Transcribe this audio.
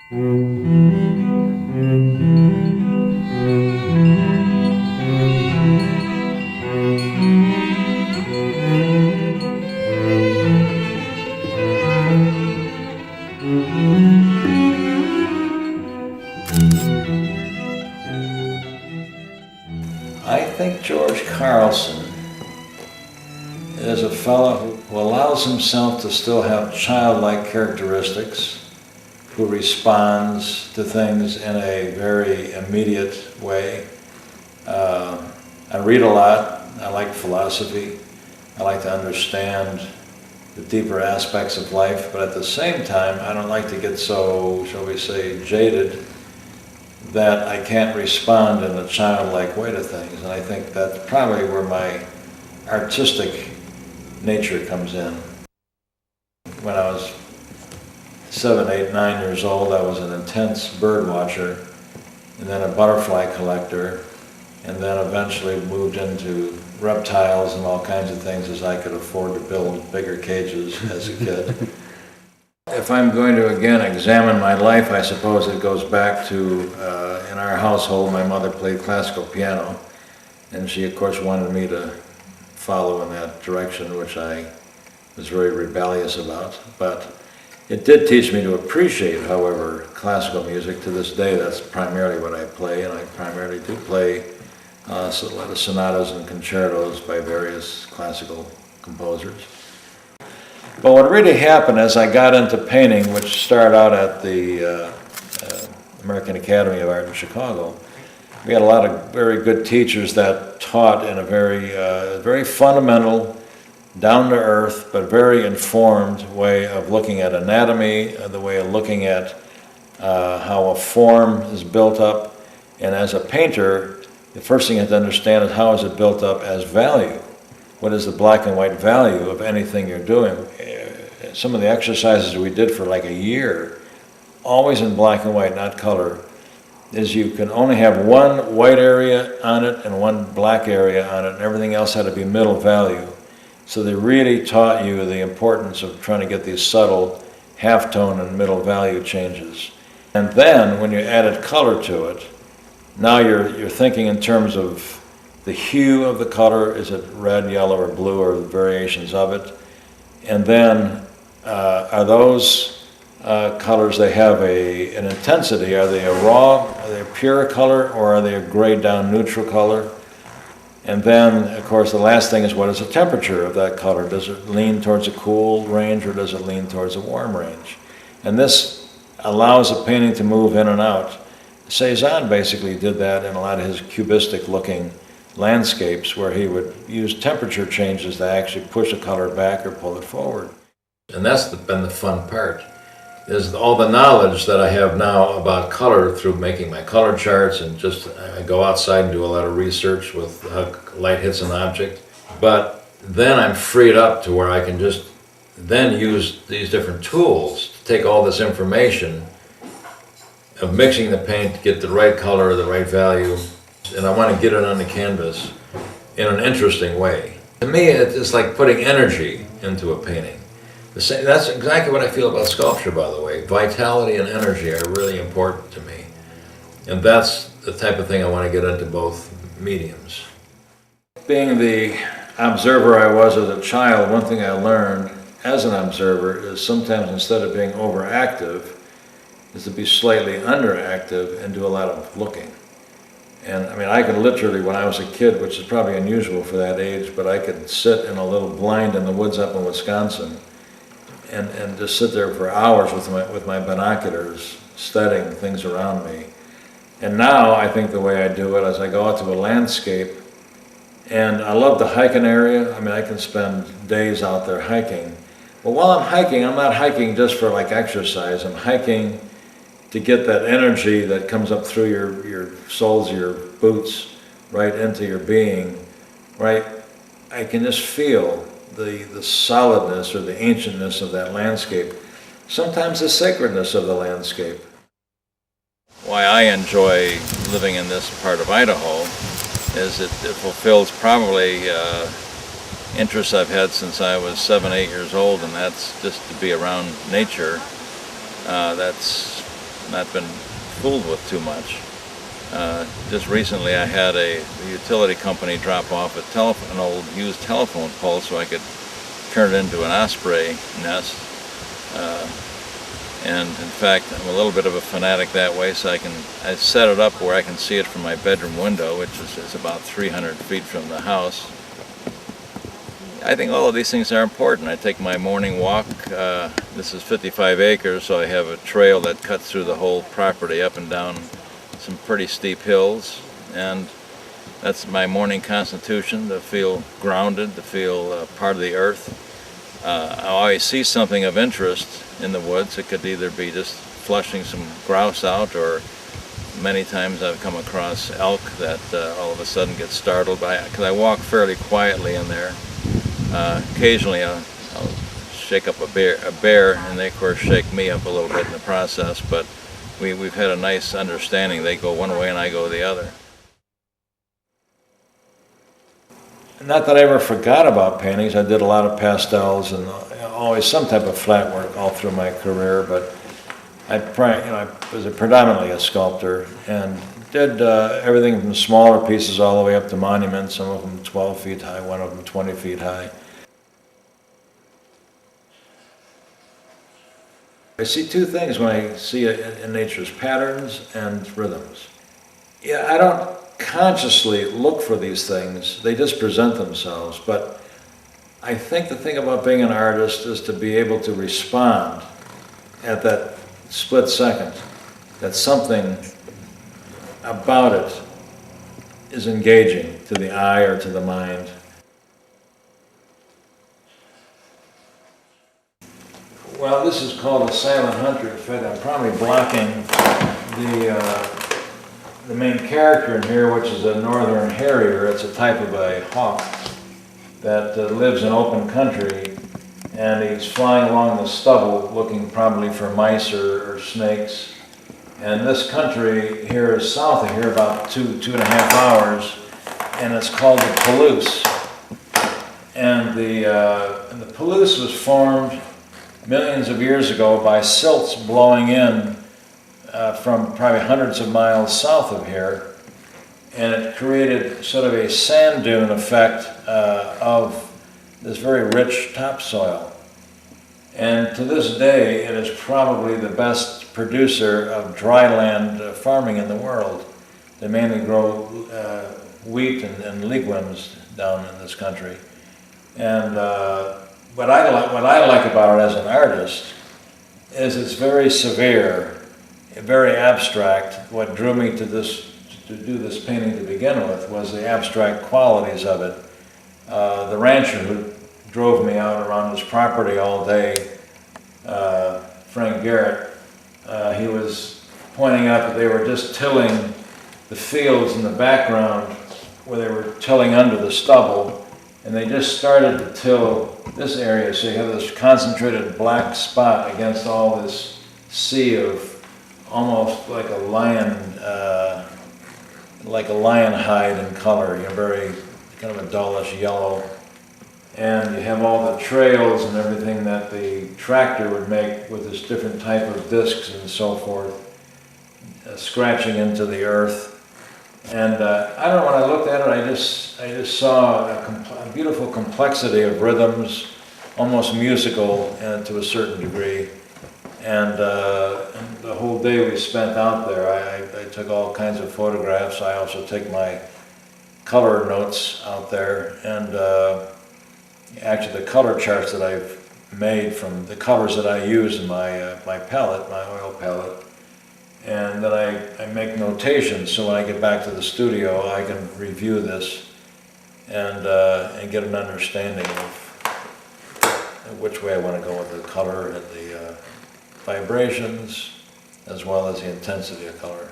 I think George Carlson is a fellow who allows himself to still have childlike characteristics, who responds to things in a very immediate way. I read a lot. I like philosophy. I like to understand the deeper aspects of life, but at the same time, I don't like to get so, shall we say, jaded that I can't respond in a childlike way to things. And I think that's probably where my artistic nature comes in. When I was 7, 8, 9 years old, I was an intense bird watcher, and then a butterfly collector, and then eventually moved into reptiles and all kinds of things as I could afford to build bigger cages as a kid. If I'm going to again examine my life, I suppose it goes back to, in our household, my mother played classical piano, and she of course wanted me to follow in that direction, which I was very rebellious about. But it did teach me to appreciate, however, classical music. To this day, that's primarily what I play, and I primarily do play a lot of sonatas and concertos by various classical composers. But what really happened as I got into painting, which started out at the American Academy of Art in Chicago, we had a lot of very good teachers that taught in a very fundamental, down-to-earth, but very informed way of looking at anatomy, the way of looking at how a form is built up. And as a painter, the first thing you have to understand is how is it built up as value. What is the black and white value of anything you're doing? Some of the exercises we did for like a year, always in black and white, not color, is you can only have one white area on it and one black area on it, and everything else had to be middle value. So they really taught you the importance of trying to get these subtle halftone and middle value changes. And then when you added color to it, now you're thinking in terms of the hue of the color. Is it red, yellow, or blue, or the variations of it? And then are those colors, they have an intensity? Are they a raw, are they a pure color, or are they a grayed down neutral color? And then, of course, the last thing is, what is the temperature of that color? Does it lean towards a cool range, or does it lean towards a warm range? And this allows a painting to move in and out. Cezanne basically did that in a lot of his cubistic-looking landscapes, where he would use temperature changes to actually push a color back or pull it forward. And that's been the fun part, is all the knowledge that I have now about color through making my color charts, and just I go outside and do a lot of research with how light hits an object. But then I'm freed up to where I can just then use these different tools to take all this information of mixing the paint to get the right color, the right value, and I want to get it on the canvas in an interesting way. To me, it's like putting energy into a painting. That's exactly what I feel about sculpture, by the way. Vitality and energy are really important to me. And that's the type of thing I want to get into both mediums. Being the observer I was as a child, one thing I learned as an observer is sometimes instead of being overactive, is to be slightly underactive and do a lot of looking. And I mean, I could literally, when I was a kid, which is probably unusual for that age, but I could sit in a little blind in the woods up in Wisconsin and just sit there for hours with my binoculars studying things around me. And now I think the way I do it is I go out to a landscape, and I love the hiking area. I mean, I can spend days out there hiking. But while I'm hiking, I'm not hiking just for like exercise. I'm hiking to get that energy that comes up through your soles of your boots right into your being, right? I can just feel the solidness or the ancientness of that landscape, sometimes the sacredness of the landscape. Why I enjoy living in this part of Idaho is it fulfills probably interests I've had since I was 7, 8 years old, and that's just to be around nature. That's not been fooled with too much. Just recently I had a utility company drop off an old used telephone pole so I could turn it into an osprey nest. And in fact, I'm a little bit of a fanatic that way, so I set it up where I can see it from my bedroom window, which is about 300 feet from the house. I think all of these things are important. I take my morning walk. This is 55 acres, so I have a trail that cuts through the whole property up and down some pretty steep hills, and that's my morning constitution, to feel grounded, to feel part of the earth. I always see something of interest in the woods. It could either be just flushing some grouse out, or many times I've come across elk that all of a sudden get startled by, because I walk fairly quietly in there. Occasionally I'll shake up a bear, and they of course shake me up a little bit in the process, but we've had a nice understanding. They go one way and I go the other. Not that I ever forgot about paintings. I did a lot of pastels and always some type of flat work all through my career, but I was predominantly a sculptor and did everything from smaller pieces all the way up to monuments, some of them 12 feet high, one of them 20 feet high. I see two things when I see it in nature's patterns and rhythms. Yeah, I don't consciously look for these things, they just present themselves, but I think the thing about being an artist is to be able to respond at that split second, that something about it is engaging to the eye or to the mind. Well, this is called a silent hunter. In fact, I'm probably blocking the main character in here, which is a northern harrier. It's a type of a hawk that lives in open country, and he's flying along the stubble looking probably for mice or snakes. And this country here is south of here, about 2.5 hours, and it's called the Palouse. And the Palouse was formed millions of years ago by silts blowing in from probably hundreds of miles south of here, and it created sort of a sand dune effect of this very rich topsoil. And to this day, it is probably the best producer of dryland farming in the world. They mainly grow wheat and legumes down in this country. And what I like about it as an artist is it's very severe, very abstract. What drew me to do this painting to begin with was the abstract qualities of it. The rancher who drove me out around his property all day, Frank Garrett, he was pointing out that they were just tilling the fields in the background where they were tilling under the stubble, and they just started to till this area, so you have this concentrated black spot against all this sea of almost like a lion hide in color, very kind of a dullish yellow. And you have all the trails and everything that the tractor would make with this different type of discs and so forth, scratching into the earth. And I don't know, when I looked at it, I just saw a beautiful complexity of rhythms, almost musical to a certain degree. And the whole day we spent out there, I took all kinds of photographs. I also take my color notes out there, and actually the color charts that I've made from the colors that I use in my palette, my oil palette. And then I make notations, so when I get back to the studio, I can review this and get an understanding of which way I want to go with the color and the vibrations, as well as the intensity of color.